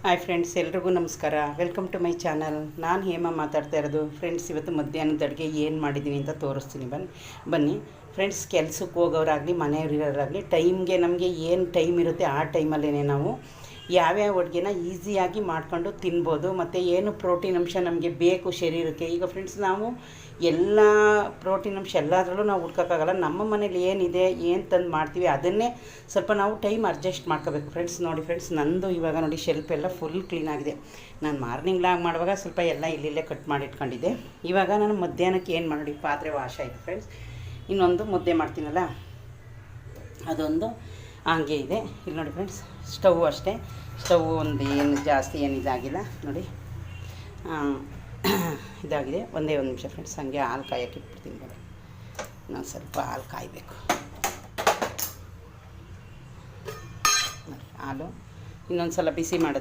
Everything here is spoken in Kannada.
ಹಾಯ್ ಫ್ರೆಂಡ್ಸ್, ಎಲ್ರಿಗೂ ನಮಸ್ಕಾರ. Welcome to my channel. ನಾನು ಹೇಮ ಮಾತಾಡ್ತಾ ಇರೋದು. ಫ್ರೆಂಡ್ಸ್, ಇವತ್ತು ಮಧ್ಯಾಹ್ನದ ಅಡುಗೆ ಏನು ಮಾಡಿದ್ದೀನಿ ಅಂತ ತೋರಿಸ್ತೀನಿ. ಬನ್ನಿ ಫ್ರೆಂಡ್ಸ್. ಕೆಲಸಕ್ಕೆ ಹೋಗೋರಾಗಲಿ ಮನೆಯವರಿರೋರಾಗಲಿ ಟೈಮ್ಗೆ ನಮಗೆ ಏನು ಟೈಮ್ ಇರುತ್ತೆ ಆ ಟೈಮಲ್ಲೇ ನಾವು ಯಾವ್ಯಾವ ಅಡುಗೆನ ಈಸಿಯಾಗಿ ಮಾಡ್ಕೊಂಡು ತಿನ್ಬೋದು. ಮತ್ತು ಏನು ಪ್ರೋಟೀನ್ ಅಂಶ ನಮಗೆ ಬೇಕು ಶರೀರಕ್ಕೆ. ಈಗ ಫ್ರೆಂಡ್ಸ್, ನಾವು ಎಲ್ಲ ಪ್ರೋಟೀನ್ ಅಂಶ ಎಲ್ಲದರಲ್ಲೂ ನಾವು ಹುಡ್ಕೋಕ್ಕಾಗಲ್ಲ. ನಮ್ಮ ಮನೇಲಿ ಏನಿದೆ, ಏನು ತಂದು ಮಾಡ್ತೀವಿ ಅದನ್ನೇ ಸ್ವಲ್ಪ ನಾವು ಟೈಮ್ ಅಡ್ಜಸ್ಟ್ ಮಾಡ್ಕೋಬೇಕು ಫ್ರೆಂಡ್ಸ್. ನೋಡಿ ಫ್ರೆಂಡ್ಸ್, ನಂದು ಇವಾಗ ನೋಡಿ ಶೆಲ್ಫ್ ಎಲ್ಲ ಫುಲ್ ಕ್ಲೀನಾಗಿದೆ. ನಾನು ಮಾರ್ನಿಂಗ್ ಲಾಗ್ ಮಾಡುವಾಗ ಸ್ವಲ್ಪ ಎಲ್ಲ ಇಲ್ಲಿಲ್ಲೇ ಕಟ್ ಮಾಡಿ ಇಟ್ಕೊಂಡಿದ್ದೆ. ಇವಾಗ ನಾನು ಮಧ್ಯಾಹ್ನಕ್ಕೆ ಏನು ಮಾಡಿ ಪಾತ್ರೆ ವಾಶ್ ಆಯಿತು ಫ್ರೆಂಡ್ಸ್. ಇನ್ನೊಂದು ಮುದ್ದೆ ಮಾಡ್ತೀನಲ್ಲ ಅದೊಂದು ಹಂಗೆ ಇದೆ. ಇಲ್ಲಿ ನೋಡಿ ಫ್ರೆಂಡ್ಸ್, ಸ್ಟವ್ ಅಷ್ಟೇ. ಸ್ಟವ್ ಒಂದು ಏನು ಜಾಸ್ತಿ ಏನು ಇದಾಗಿಲ್ಲ ನೋಡಿ, ಇದಾಗಿದೆ. ಒಂದೇ ಒಂದು ನಿಮಿಷ ಫ್ರೆಂಡ್ಸ್, ಹಂಗೆ ಹಾಲು ಕಾಯೋಕ್ಕೆ ಇಟ್ಬಿಡ್ತೀನಿ. ನೋಡಿ, ನಾನು ಸ್ವಲ್ಪ ಹಾಲು ಕಾಯಬೇಕು. ಹಾಲು ಇನ್ನೊಂದು ಸಲ ಬಿಸಿ ಮಾಡೋದು.